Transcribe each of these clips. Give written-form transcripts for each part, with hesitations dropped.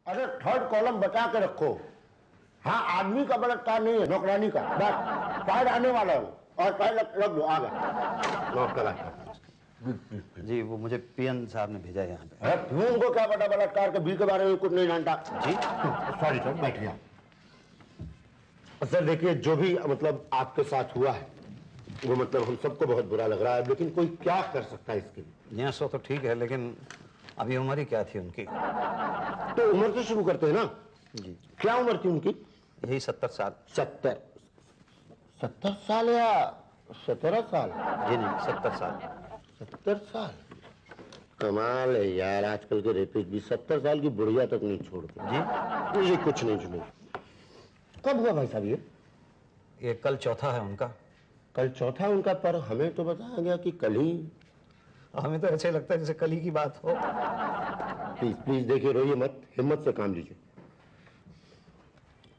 अरे third column बचा के रखो। हाँ, आदमी का बलात्कार नहीं है, नौकरानी का। बस फाइल आने वाला है और फाइल रख दो। आ गया नोट करा। जी वो मुझे पीएन साहब ने भेजा यहाँ पे। अरे पियून को क्या पता बलात्कार के बी के बारे में कुछ नहीं जानता। जी सॉरी सर, बैठिए। सर देखिए, जो भी मतलब आपके साथ हुआ है वो मतलब हम सबको बहुत बुरा लग रहा है, लेकिन कोई क्या कर सकता है इसके लिए। यहाँ सो तो ठीक है, लेकिन अभी उम्र ही क्या थी उनकी? तो उम्र से शुरू करते हैं ना जी। क्या उम्र थी उनकी? यही 70 साल। 70 साल या 17 साल? जी नहीं, 70 साल। 70 साल? कमाल है यार, आजकल के रेपिस्ट भी 70 साल की बुढ़िया तक नहीं छोड़ते। जी मुझे कुछ नहीं सुनो। कब हुआ भाई साहब ये कल चौथा है उनका। कल चौथा उनका, पर हमें तो बताया गया कि कल ही। हमें तो ऐसे लगता है जैसे कल ही की बात हो। प्लीज प्लीज देखिए, रोइए मत, हिम्मत से काम लीजिए।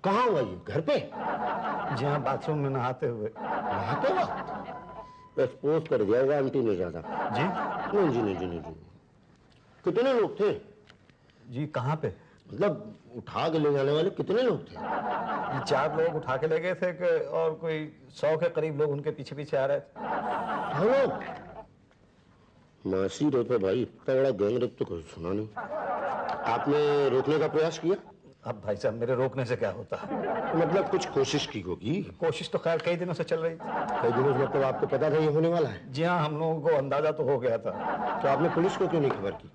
कहाँ हुआ ये? घर पे? जी हाँ, बाथरूम में नहाते हुए। नहाते हुआ? एक्सपोज कर दिया होगा आंटी ने ज्यादा। जी नहीं जी, नहीं जी, नहीं जी। कितने लोग थे? जी कहाँ पे? मतलब उठा के ले जाने वाले कितने लोग थे? ये 4 लोग उठा के ले गए थे और कोई 100 के करीब लोग उनके पीछे पीछे आ रहे थे। 100 लोग? मासी रेप है भाई, इतना बड़ा गैंग रेप तो कभी सुना नहीं। आपने रोकने का प्रयास किया? अब भाई साहब मेरे रोकने से क्या होता है? तो मतलब कुछ कोशिश की होगी? कोशिश तो खैर कई दिनों से चल रही थी। कई दिनों से? मतलब आपको पता था ये होने वाला है? जी हाँ, हम लोगों को अंदाजा तो हो गया था। तो आपने पुलिस को क्यों नहीं खबर की?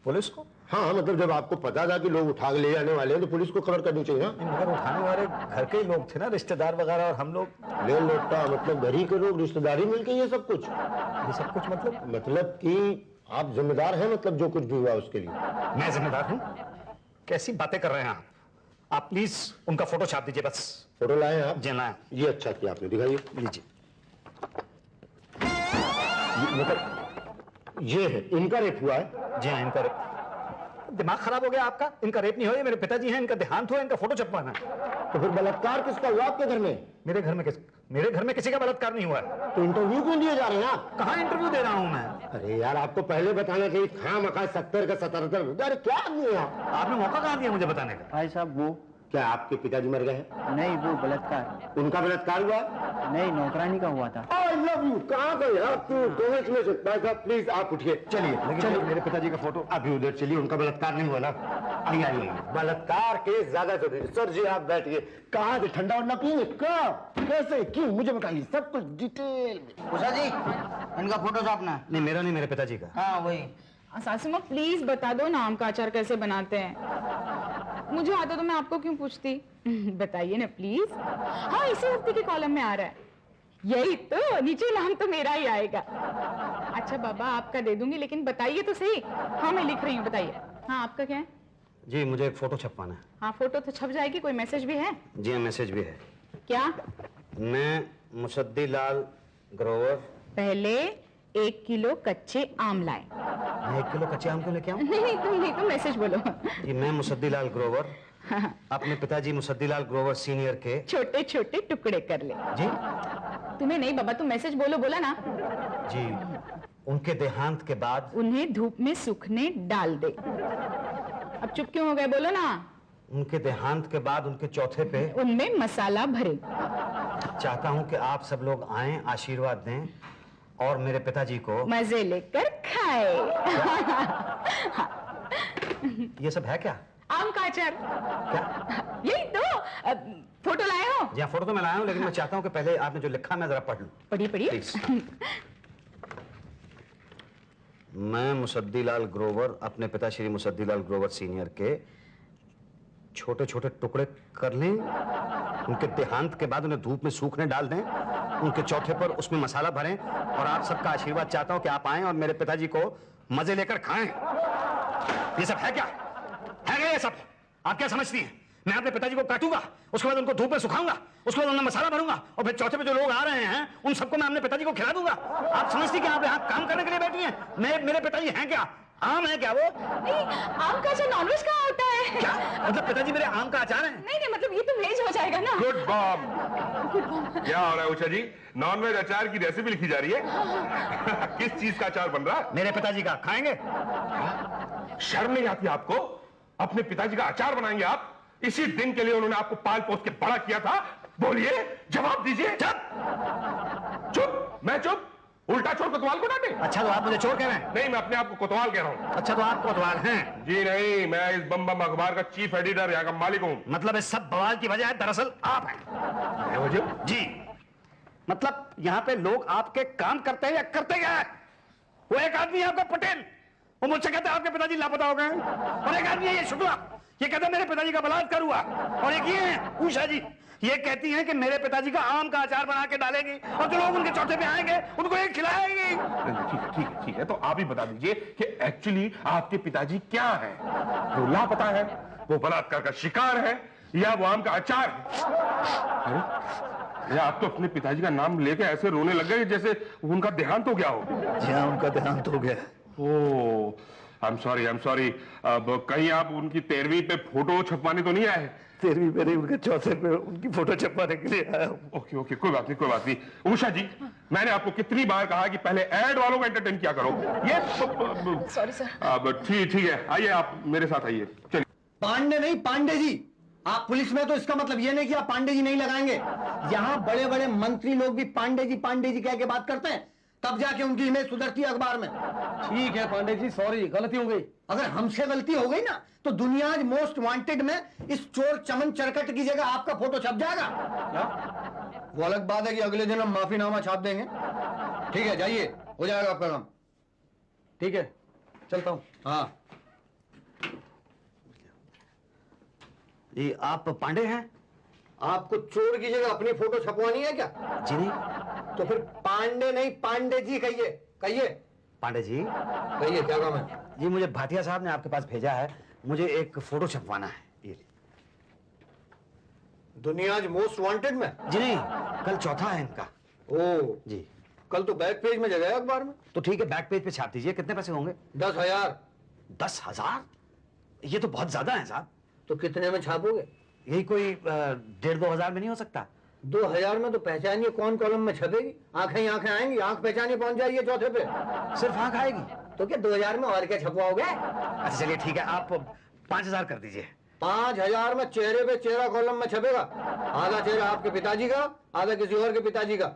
पुलिस को? हाँ, मतलब जब आपको पता था कि लोग उठा के ले जाने वाले हैं तो पुलिस को खबर करनी चाहिए ना? मगर उठाने वाले घर के ही लोग थे ना, रिश्तेदार वगैरह, और हम लोग। ले लौटा मतलब घर ही के लोग, रिश्तेदारी मिलके ये सब कुछ? ये सब कुछ मतलब कि आप जिम्मेदार हैं, मतलब जो कुछ भी हुआ उसके लिए? मैं जिम्मेदार हूँ? कैसी बातें कर रहे हैं आप प्लीज उनका फोटो छाप दीजिए बस। फोटो लाए हैं आप? जी लाया। ये अच्छा किया आपने, दिखाइए। लीजिए। मतलब ये है, इनका रेप हुआ है? जी हाँ, इनका रेप। दिमाग खराब हो गया आपका? इनका रेप नहीं हो, ये मेरे पिताजी हैं, इनका देहांत हो, इनका फोटो छपवाना है। तो फिर बलात्कार किसका हुआ आपके घर में? मेरे घर में किसी का बलात्कार नहीं हुआ है। तो इंटरव्यू क्यों दिए जा रहे हैं आप? कहाँ इंटरव्यू दे रहा हूँ मैं? अरे यार, आपको पहले बताना चाहिए। खामखा 70 का 77। अरे क्या आदमी है आप? आपने मौका कहाँ दिया मुझे बताने का? भाई साहब वो क्या आपके पिताजी मर गए हैं? नहीं, वो बलात्कार। उनका बलात्कार हुआ? नहीं, नौकरानी का हुआ था। I love you। कहाँ गए आप? Congratulations। भाई साहब प्लीज आप उठिए। चलिए मेरे पिताजी का फोटो। अभी उधर चलिए, उनका बलात्कार नहीं हुआ ना? आइए आइए। बलात्कार केस ज्यादा जरूरी। सर जी आप बैठिए। कहाँ से ठंडा वंडा पिएंगे? कब, कैसे, क्यों, मुझे बताइए सब कुछ डिटेल में। उषा जी, इनका फोटो छापना। नहीं मेरा नहीं, मेरे पिताजी का। हाँ वही। सासू माँ प्लीज बता दो ना आम का अचार कैसे बनाते हैं। मुझे आता तो मैं आपको क्यों पूछती। बताइए ना प्लीज। हाँ, इसी हफ्ते के कॉलम में आ रहा है। यही तो, नीचे नाम तो मेरा ही आएगा। अच्छा बाबा, आपका दे दूंगी, लेकिन बताइए तो सही। हाँ मैं लिख रही हूँ, बताइए। हाँ आपका क्या है? जी मुझे एक फोटो छपवाना है। हाँ फोटो तो छप जाएगी, कोई मैसेज भी है? जी हाँ, मैसेज भी है। क्या? मैं मुसद्दी लाल ग्रोवर। पहले 1 किलो कच्चे आम लाए। मैं 1 किलो कच्चे आम क्यों लेके आऊं? नहीं तुम मैसेज बोलो। जी मैं मुसद्दी लाल ग्रोवर अपने पिताजी मुसद्दी लाल ग्रोवर सीनियर के छोटे छोटे टुकड़े कर ले। जी तुम्हें नहीं बाबा, तुम मैसेज बोलो, बोला ना। जी उनके देहांत के बाद उन्हें धूप में सूखने डाल दे। अब चुप क्यों हो गए, बोलो ना। उनके देहांत के बाद उनके चौथे पे उनमें मसाला भरे। चाहता हूं कि आप सब लोग आएं, आशीर्वाद दें और मेरे पिताजी को मजे लेकर खाए। ये सब है क्या? आम का अचार। क्या? यही तो। फोटो लाए हो? जी फोटो तो मैं लाया हूं, लेकिन मैं चाहता हूं कि पहले आपने जो लिखा मैं जरा पढ़ लूं। पढ़िए पढ़िए। प्लीज। मैं मुसद्दी लाल ग्रोवर अपने पिता श्री मुसद्दी लाल ग्रोवर सीनियर के छोटे छोटे टुकड़े कर लें, उनके देहांत के बाद उन्हें धूप में सूखने डाल दें, उनके चौथे पर उसमें मसाला भरें और आप सबका आशीर्वाद चाहता हूं कि आप आएं और मेरे पिताजी को मजे लेकर खाएं। ये सब है क्या? है क्या ये सब? आप क्या समझती हैं? मैं अपने पिताजी को काटूंगा, उसके बाद उनको धूप में सुखाऊंगा, उसके बाद उनमें मसाला भरूंगा और फिर चौथे पे जो लोग आ रहे हैं उन सबको मैं अपने पिताजी को खिला दूंगा। आप समझती कि आप यहाँ काम करने के लिए बैठी हैं? मेरे पिताजी हैं क्या? आम है क्या वो? नहीं, आम का अचार नॉनवेज कहाँ होता है? क्या मतलब पिताजी मेरे आम का अचार है? नहीं मतलब ये तो वेज हो जाएगा ना। गुड बॉम। क्या हो रहा है उषा जी? नॉनवेज अचार की रेसिपी लिखी जा रही है? किस चीज का अचार बन रहा है? मेरे पिताजी का। खाएंगे? शर्म नहीं आती आपको? अपने पिताजी का अचार बनाएंगे आप? इसी दिन के लिए उन्होंने आपको पाल पोस के बड़ा किया था। बोलिए, जवाब दीजिए। चुप चुप, मैं चुप। उल्टा चोर कोतवाल को डांटे। अच्छा तो आप मुझे चोर कह रहे हैं? नहीं, मैं अपने आप को कोतवाल कह रहा हूं। अच्छा तो आप कोतवाल हैं? जी नहीं, मैं इस बम बम अखबार का चीफ एडिटर, यहाँ का मालिक हूं। मतलब इस सब बवाल की वजह दरअसल आप हैं? मैं वजह? जी, मतलब यहाँ पे लोग आपके काम करते हैं या करते क्या है? वो एक आदमी है आपका पटेल, वो मुझसे कहता है आपके पिताजी लापता हो गए हैं, और एक आदमी है ये शुक्ला, ये कहता है मेरे पिताजी का बलात्कार हुआ, और एक ये है उषा जी, ये कहती हैं कि मेरे पिताजी का आम का अचार बना के डालेंगी, और जो लोग उनके चौथे पे आएंगे उनको एक खिलाएंगी। ठीक है, तो आप ही बता दीजिए कि एक्चुअली आपके पिताजी क्या है? वो लापता है, वो बलात्कार का शिकार है, या वो आम का अचार है? अरे आप तो अपने पिताजी का नाम लेके ऐसे रोने लग गए जैसे उनका देहांत हो गया हो। जी हाँ, उनका देहांत हो गया। ओह, आई एम सॉरी। अब कहीं आप उनकी 13वीं पे फोटो छपवाने तो नहीं आए? 13वीं पे नहीं, उनके चौथे पे उनकी फोटो छपवाने के लिए आया हूँ। ओके, कोई बात नहीं। उषा जी, मैंने आपको कितनी बार कहा कि पहले एड वालों को एंटरटेन किया करो। ये सॉरी सर। अब ठीक है, आइए आप मेरे साथ आइए, चलिए। पांडे नहीं, पांडे जी। आप पुलिस में तो इसका मतलब ये नहीं कि आप पांडे जी नहीं लगाएंगे। यहाँ बड़े बड़े मंत्री लोग भी पांडे जी कह के बात करते हैं, तब जाके उनकी इमेज सुधरती है अखबार में। ठीक है पांडे जी, सॉरी, गलती हो गई। अगर हमसे गलती हो गई ना तो दुनिया मोस्ट वांटेड में इस चोर चमन चरकट की जगह आपका फोटो छप जाएगा। क्या? वो अलग बात है कि अगले दिन हम माफीनामा छाप देंगे। ठीक है, जाइए, हो जाएगा आपका काम। ठीक है, चलता हूँ। हाँ, ये आप पांडे हैं? आपको चोर की जगह अपनी फोटो छपवानी है क्या? जी नहीं। तो फिर पांडे नहीं, पांडे जी कहिए। पांडे जी, कहिए, क्या काम है? जी मुझे भाटिया साहब ने आपके पास भेजा है, मुझे एक फोटो छपवाना है। ये दुनिया मोस्ट वांटेड में? जी नहीं, कल चौथा है इनका। ओ जी, कल तो बैक पेज में जगह है अखबार में। तो ठीक है, बैक पेज पे छाप दीजिए। कितने पैसे होंगे? 10,000। 10,000? ये तो बहुत ज्यादा है साहब। तो कितने में छापोगे? यही कोई 1,500-2 हजार में नहीं हो सकता? 2,000 में तो पहचानिए कौन कॉलम में छपेगी। आंखें ही आंखें आएंगी, आंख पहचानिए पहुंच जाइए चौथे पे। सिर्फ आंख आएगी? तो क्या 2,000 में और क्या छपवाओगे? अच्छा चलिए ठीक है, आप 5,000 कर दीजिए। 5,000 में चेहरे पे चेहरा कॉलम में छपेगा। आधा चेहरा आपके पिताजी का, आधा किसी और के पिताजी का।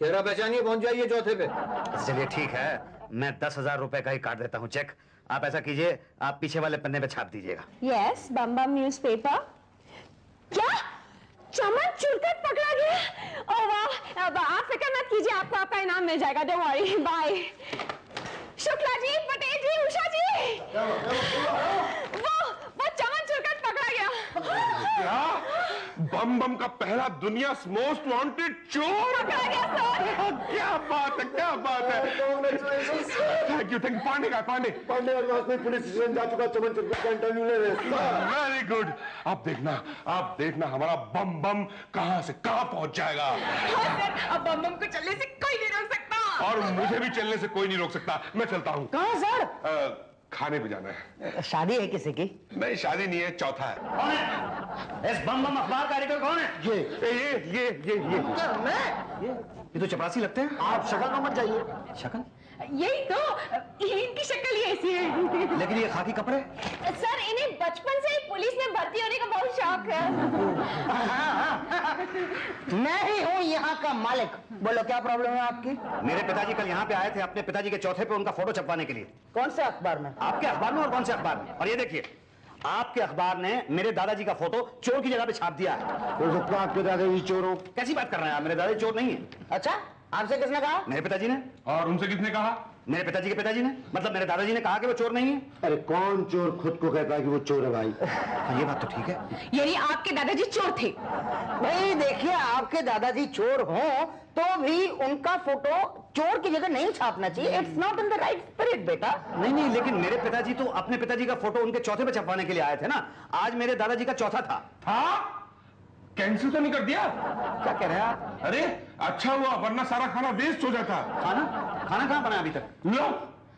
चेहरा पहचानिए पहुंच जाइए चौथे पे। अच्छा चलिए ठीक है, मैं 10,000 रुपए का ही काट देता हूँ चेक। आप ऐसा कीजिए, आप पीछे वाले पन्ने पे छाप दीजिएगा। यस, बम बम न्यूज़पेपर। क्या चमन चुरकट पकड़ा गया? ओह वाह, अब आप फिक्र मत कीजिए, आपको आपका इनाम मिल जाएगा। Don't worry, bye. Shukla ji, Patel ji, Usha ji, वो चमन चुरकट पकड़ा गया। क्या? बम बम का पहला दुनिया मोस्ट वांटेड चोर पकड़ा गया सर। क्या बात है। Thank you Pandey police station जा चुका, चमन चुरकट का इंटरव्यू ले रहे। Very good. आप देखना हमारा बम बम कहां से कहां पहुंच जाएगा। हाँ सर, अब बम बम को चलने से कोई नहीं रोक सकता। और मुझे भी चलने से कोई नहीं रोक सकता। मैं चलता हूँ। कहाँ सर? खाने पे जाना है। शादी है किसी की? नहीं, शादी नहीं है, चौथा है। कौन है? इस बम बम अखबार का एडिटर कौन है? ये ये तो चपरासी लगते हैं। आप शक्ल में मत जाइए। शक्ल? यही तो, इनकी शक्ल ही ऐसी है। लेकिन ये खाकी कपड़े? सर, इन्हें बचपन से ही पुलिस में भर्ती होने का बहुत शौक है। मैं ही हूँ यहाँ का मालिक। बोलो क्या प्रॉब्लम है आपकी? मेरे पिताजी कल यहाँ पे आए थे अपने पिताजी के चौथे पे उनका फोटो छपवाने के लिए। कौन से अखबार में? आपके अखबार में? और कौन से अखबार में? और ये देखिए, आपके अखबार ने मेरे दादाजी का फोटो चोर की जगह पे छाप दिया है। हो सकता है आपके दादाजी चोर हो। कैसी बात कर रहे हैं आप? मेरे दादाजी चोर नहीं है। अच्छा, आपसे किसने कहा? मेरे पिताजी ने। और उनसे किसने कहा? मेरे पिताजी के पिताजी ने, मतलब मेरे दादाजी ने कहा कि वो चोर नहीं है। अरे कौन चोर खुद को कहता है कि वो चोर है भाई? हाँ, ये बात तो ठीक है। यानी आपके दादाजी चोर थे? भाई देखिए, आपके दादाजी चोर हों तो भी उनका फोटो चोर की जगह नहीं छापना चाहिए। It's not in the right spirit बेटा। नहीं, लेकिन मेरे पिताजी तो अपने पिताजी का फोटो उनके चौथे पे छपवाने के लिए आए थे ना। आज मेरे दादाजी का चौथा था। कैंसिल तो नहीं कर दिया? क्या कह रहे हैं आप? अरे अच्छा हुआ, वरना सारा खाना वेस्ट हो जाता। खाना कहाँ बना अभी तक? लो,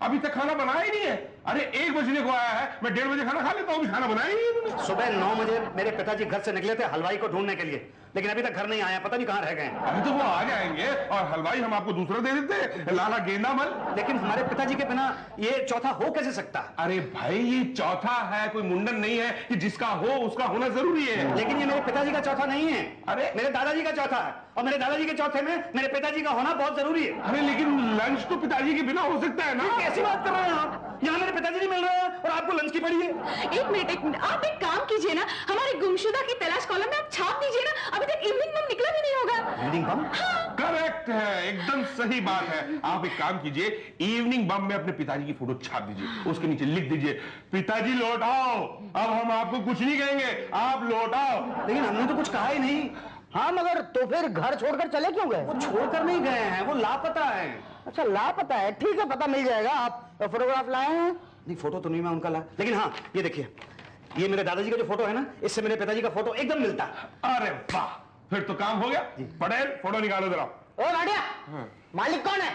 अभी तक खाना बनाया ही नहीं है। अरे 1 बजने को आया है, मैं 1:30 बजे खाना खा लेता हूँ, अभी खाना बनाया ही नहीं है। सुबह 9 बजे मेरे पिताजी घर से निकले थे हलवाई को ढूंढने के लिए, लेकिन अभी तक घर नहीं आया, पता नहीं कहाँ रह गए हैं। अभी तो वो आ जाएंगे और हलवाई हम आपको दूसरा दे देते, लाला गेंदामल। लेकिन हमारे पिताजी के बिना ये चौथा हो कैसे सकता? अरे भाई ये चौथा है, कोई मुंडन नहीं है कि जिसका हो उसका होना जरूरी है। लेकिन ये मेरे पिताजी का चौथा नहीं है, अरे मेरे दादाजी का चौथा है, और मेरे दादाजी के चौथे में मेरे पिताजी का होना बहुत जरूरी है। अरे लेकिन लंच तो पिताजी के बिना हो सकता है ना। कैसी बात कर रहे हैं आप? यहाँ मेरे पिताजी नहीं मिल रहे हैं और आपको लंच की पड़ी है। एक मिनट, आप एक काम कीजिए ना, हमारे गुमशुदा की तलाश कॉलम में आप छाप दीजिए ना, अभी तक इवनिंग बम निकला भी नहीं होगा। इवनिंग बम? करेक्ट है, एकदम सही बात है। आप एक काम कीजिए, इवनिंग बम में अपने पिताजी की फोटो छाप दीजिए, उसके नीचे लिख दीजिए पिताजी लौट आओ, अब हम आपको कुछ नहीं कहेंगे, आप लौट आओ। लेकिन हमने तो कुछ कहा ही नहीं। हाँ मगर तो फिर घर छोड़कर चले क्यों गए? वो छोड़कर नहीं गए हैं, वो लापता है। अच्छा लापता है, ठीक है, पता मिल जाएगा। आप फोटोग्राफ लाए हैं? नहीं, फोटो तो नहीं मैं उनका ला, लेकिन हाँ ये देखिए, ये मेरे दादाजी का जो फोटो है ना, इससे मेरे पिताजी का फोटो एकदम मिलता है। अरे वाह, फिर तो काम हो गया। पटेल फोटो निकालो जरा। ओ भाटिया, मालिक कौन है?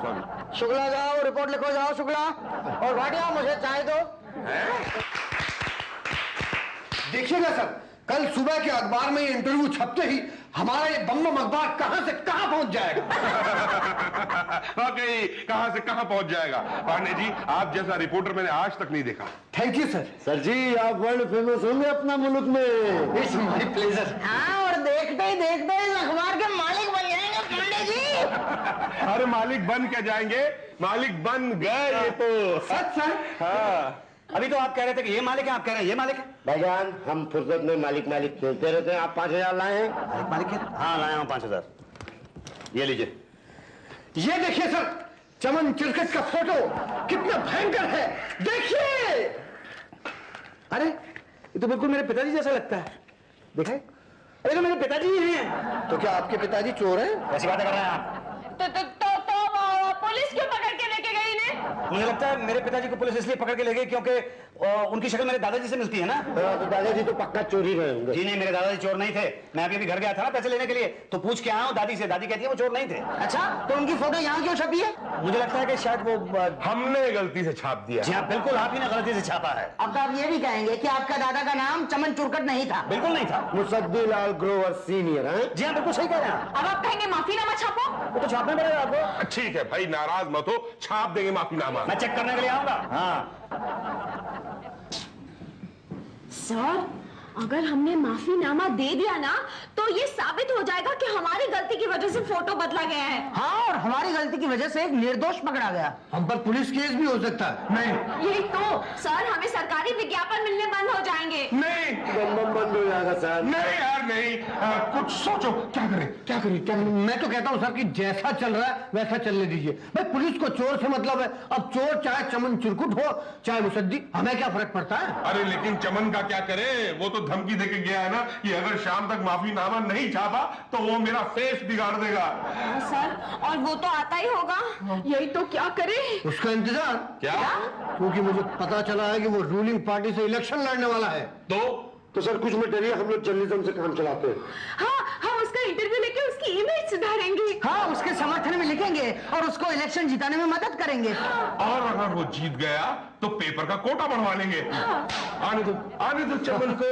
सॉरी। शुक्ला जाओ, रिपोर्ट लिखो जाओ शुक्ला। और भाटिया मुझे चाय दो। देखिएगा सर, कल सुबह के अखबार में ये इंटरव्यू छपते ही हमारा ये बम अखबार कहां से कहां पहुंच जाएगा। वाकई कहां से कहां पहुंच जाएगा। पांडे जी, आप जैसा रिपोर्टर मैंने आज तक नहीं देखा। Thank you sir. सर जी आप वर्ल्ड फेमस होंगे अपना मुल्क में। It's my pleasure. हाँ, और देखते ही इस अखबार के मालिक बन जाएंगे पांडे जी। अरे मालिक बन क्या जाएंगे, मालिक बन गए ये तो। सच सर? हाँ। अभी तो आप कह रहे थे कि ये मालिक है, आप कह रहे हैं ये मालिक है। भाईजान हम फुर्सत में मालिक मालिक खेलते रहते हैं। आप 5,000 लाए हैं? मालिक मालिक है? हाँ लाया हूँ 5,000। ये लीजिए। ये देखिए सर, चमन चिरकट का फोटो कितना भयंकर है, देखिए। अरे ये तो बिल्कुल मेरे पिताजी जैसा लगता है, देखा है? अरे तो मेरे पिताजी ही हैं। तो क्या आपके पिताजी चोर हैं? ऐसी बातें कर रहे हैं आप? तो पुलिस क्यों पकड़ के लेके गई इन्हें? मुझे लगता है मेरे पिताजी को पुलिस इसलिए पकड़ के ले गई क्योंकि उनकी शक्ल मेरे दादाजी से मिलती है ना। तो दादाजी तो पक्का चोरी रहे होंगे। जी नहीं, मेरे दादाजी चोर नहीं थे। मैं अभी घर गया था ना पैसे लेने के लिए, तो पूछ के आया हूँ दादी से, दादी कहती है वो चोर नहीं थे। अच्छा, तो उनकी फोटो यहाँ क्यों छपी है? मुझे लगता है कि शायद वो हमने गलती से छाप दिया। जी हाँ बिल्कुल, आप ही ने गलती से छापा है। अब तो आप ये भी कहेंगे कि आपका दादा का नाम चमन चुरकट नहीं था? बिल्कुल नहीं था। मुसद्दीलाल ग्रोवर सीनियर हैं? जी हाँ बिल्कुल सही कह रहे हैं। अब आप कहेंगे माफीनामा छापो? वो तो छापना पड़ेगा आपको। ठीक है भाई, नाराज मत हो, छाप देंगे माफीनामा। मैं चेक करने के लिए आऊंगा। हाँ सर, अगर हमने माफीनामा दे दिया ना तो ये साबित हो जाएगा कि हमारी गलती की वजह से फोटो बदला गया है। हाँ, और हमारी गलती की वजह से एक निर्दोष पकड़ा गया। हम पर पुलिस केस भी हो सकता है। नहीं यही तो सर, हमें सरकारी विज्ञापन मिलने बंद हो जाएंगे। नहीं बम बंद हो जाएगा सर। नहीं यार नहीं, कुछ सोचो, क्या करें क्या करें क्या करें। मैं तो कहता हूँ सर कि जैसा चल रहा है वैसा चलने दीजिए भाई, पुलिस को चोर से मतलब है। अब चोर चाहे चमन चिरकुट हो चाहे मुसद्दी, हमें क्या फर्क पड़ता है। अरे लेकिन चमन का क्या करे, वो तो धमकी देके गया है ना कि अगर शाम तक माफीनामा नहीं छापा तो वो मेरा फेस बिगाड़ देगा। सर, और वो तो आता ही होगा। यही तो, क्या करे? उसका इंतजार क्या? क्योंकि मुझे पता चला है कि वो रूलिंग पार्टी से इलेक्शन लड़ने वाला है। तो सर कुछ मत डरिए, हम लोग जर्नलिज्म से काम चलाते हैं। हाँ, हम उसका इंटरव्यू लेके उसकी इमेज सुधारेंगे। हाँ, उसके समर्थन में लिखेंगे और उसको इलेक्शन जिताने में मदद करेंगे। और अगर वो जीत गया तो पेपर का कोटा बढ़वा लेंगे। आने दो चमन को।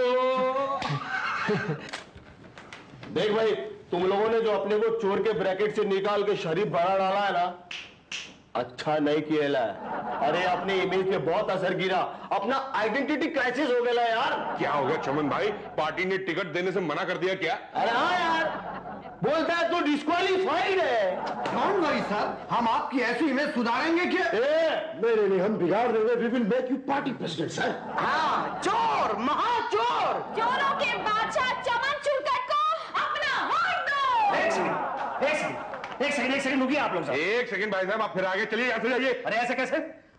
देख भाई, तुम लोगों ने जो अपने को चोर के ब्रैकेट से निकाल के शरीफ बड़ा डाला है ना, अच्छा नहीं किया है। अरे अपने इमेज पे बहुत असर गिरा, अपना आइडेंटिटी क्राइसिस हो गया यार। क्या हो गया चमन भाई, पार्टी ने टिकट देने से मना कर दिया क्या? अरे हाँ यार, बोलता है तो डिस्क्वालीफाइड है। डोंट वरी सर, हम आपकी ऐसी इमेज सुधारेंगे कि मेरे नहीं, हम बिगाड़ देंगे। We will make you party president sir. हाँ, चोर, महाचोर। चोरों के बादशाह चमन चुरकट को अपना वोट दो। एक सेकंड रुकिए आप लोग। एक सेकंड भाई साहब, आप फिर आगे चलिए, यहाँ से जाइए। अरे ऐसे कैसे?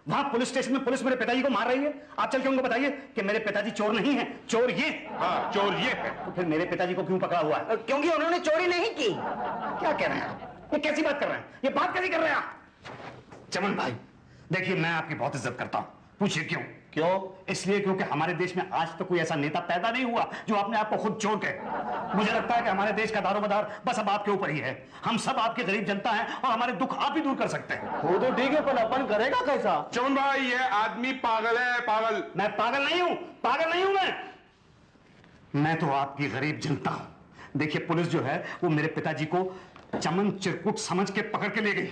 वहां पुलिस स्टेशन में पुलिस मेरे पिताजी को मार रही है, आप चल के उनको बताइए कि मेरे पिताजी चोर नहीं है, चोर ये। हाँ, चोर ये है। तो फिर मेरे पिताजी को क्यों पकड़ा हुआ है? क्योंकि उन्होंने चोरी नहीं की। क्या कह रहे हैं? ये कैसी बात कर रहे हैं? ये बात कैसी कर रहे हैं आप? चमन भाई देखिए, मैं आपकी बहुत इज्जत करता हूं, पूछिए क्यों? क्यों? इसलिए क्योंकि हमारे देश में आज तक कोई ऐसा नेता पैदा नहीं हुआ जो अपने आप को खुद चोर कहे। मुझे लगता है कि हमारे देश का दारोमदार बस अब आपके ऊपर ही है। हम सब आपके गरीब जनता हैं और हमारे दुख आप ही दूर कर सकते हैं। वो तो ठीक है, पर अपन करेगा कैसा? चमन भाई, ये आदमी पागल है, पागल। मैं पागल नहीं हूं, पागल नहीं हूं मैं तो आपकी गरीब जनता हूं। देखिए पुलिस जो है वो मेरे पिताजी को चमन चिरकुट समझ के पकड़ के ले गई।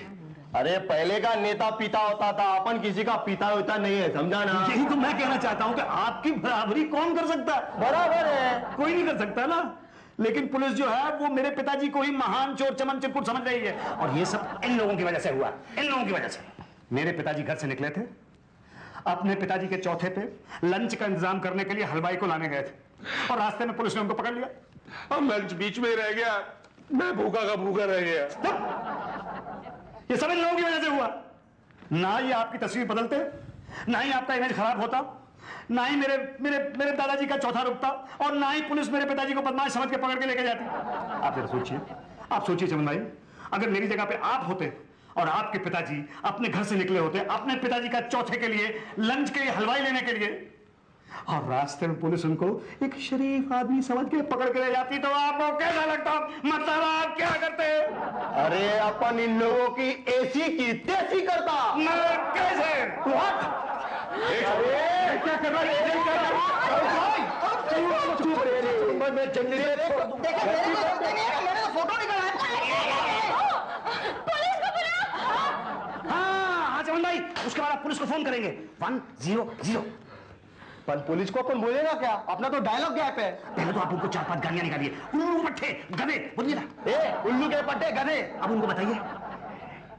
अरे पहले का नेता पिता होता था, अपन किसी का पिता होता नहीं है, समझा ना? यही तो मैं कहना चाहता हूं कि आपकी बराबरी कौन कर सकता है? बराबर है। कोई नहीं कर सकता ना। लेकिन पुलिस जो है वो मेरे पिताजी को ही महान चोर चमन चिरकुट समझ रही है, और ये सब इन लोगों की वजह से हुआ, इन लोगों की वजह से। मेरे पिताजी घर से निकले थे, अपने पिताजी के चौथे पे लंच का इंतजाम करने के लिए हलवाई को लाने गए थे, और रास्ते में पुलिस ने उनको पकड़ लिया। अब लंच बीच में ही रह गया, मैं भूखा का भूखा रह गया। ये सब इन लोगों की वजह से हुआ। ना ये आपकी तस्वीर बदलते, ना ही आपका इमेज खराब होता, ना ही मेरे मेरे मेरे दादाजी का चौथा रुकता, और ना ही पुलिस मेरे पिताजी को बदमाश समझ के पकड़ के लेके जाती। आप जरा सोचिए, आप सोचिए चमन भाई, अगर मेरी जगह पे आप होते और आपके पिताजी अपने घर से निकले होते अपने पिताजी का चौथे के लिए लंच के लिए हलवाई लेने के लिए, और रास्ते में पुलिस उनको एक शरीफ आदमी समझ के पकड़ के ले जाती, तो आपको कैसा लगता? मतलब आप क्या करते? अरे अपन इन लोगों की ऐसी की तैसी करता। मतलब कैसे? अरे क्या कर रहा है? चुप रे, मैं जल्दी से फोटो निकाला हाँ चमन भाई, उसके बाद आप पुलिस को फोन करेंगे 100। पर पुलिस को अपन बोलेगा क्या? अपना तो डायलॉग गैप है। पहले तो आप उनको 4-5 गालियां निकालिए, उल्लू पट्टे गधे बोलिए ना। ए उल्लू के पट्टे गधे। अब उनको बताइए,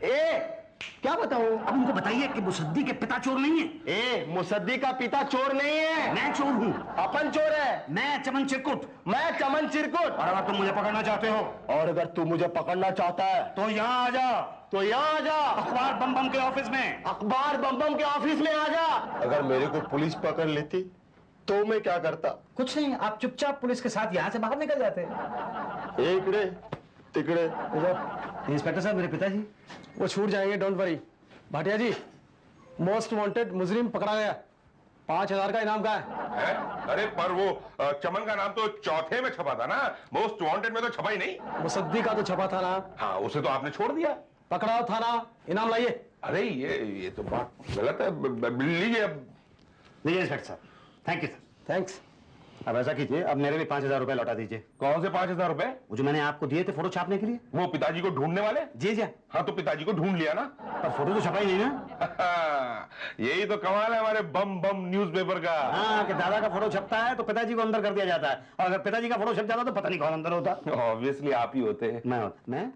ए क्या बताऊं? अब उनको बताइए कि मुसद्दी के पिता चोर नहीं है। ए मुसद्दी का पिता चोर नहीं है, मैं चोर हूं, अपन चोर है। मैं चमन चिरकुट। मैं चमन चिरकुट। और अगर तुम मुझे पकड़ना चाहते हो और अगर तू मुझे पकड़ना चाहता है तो यहाँ आ जा, तो यहाँ आ जा, अखबार बम बम के ऑफिस में। अखबार बम बम के ऑफिस में आ जा। अगर मेरे को पुलिस पकड़ लेती तो मैं क्या करता? कुछ नहीं, आप चुपचाप पुलिस के साथ यहाँ से बाहर निकल जाते। इकड़े तिकड़े। इंस्पेक्टर साहब, मेरे पिताजी वो छूट जाएंगे, don't worry. Bhatia ji, most wanted मुजरिम पकड़ा गया, 5000 का इनाम का है। अरे पर वो चमन का नाम तो चौथे में छपा था ना, मोस्ट वांटेड में तो छपा ही नहीं। मुसद्दी का तो छपा था ना। हाँ, उसे तो आपने छोड़ दिया। पकड़ाओ थाना, इनाम लाइए। अरे ये तो बात गलत है। लीजिए अब। लीजिए इंस्पेक्टर साहब, थैंक यू सर। थैंक्स। अब ऐसा कीजिए, अब मेरे भी 5000 रुपए लौटा दीजिए। कौन से 5000 रुपए? वो जो मैंने आपको दिए थे फोटो छापने के लिए। वो पिताजी को ढूंढने वाले? जी जी, हाँ, तो पिताजी को ढूंढ लिया ना। पर फोटो तो छपा ही नहीं ना। यही तो कमाल है हमारे बम बम न्यूज़पेपर का। हाँ, कि दादा का फोटो छपता है तो पिताजी को अंदर कर दिया जाता है, और अगर पिताजी का फोटो छप जाता तो पता नहीं कौन अंदर होता। ऑब्वियसली आप ही होते हैं। मैं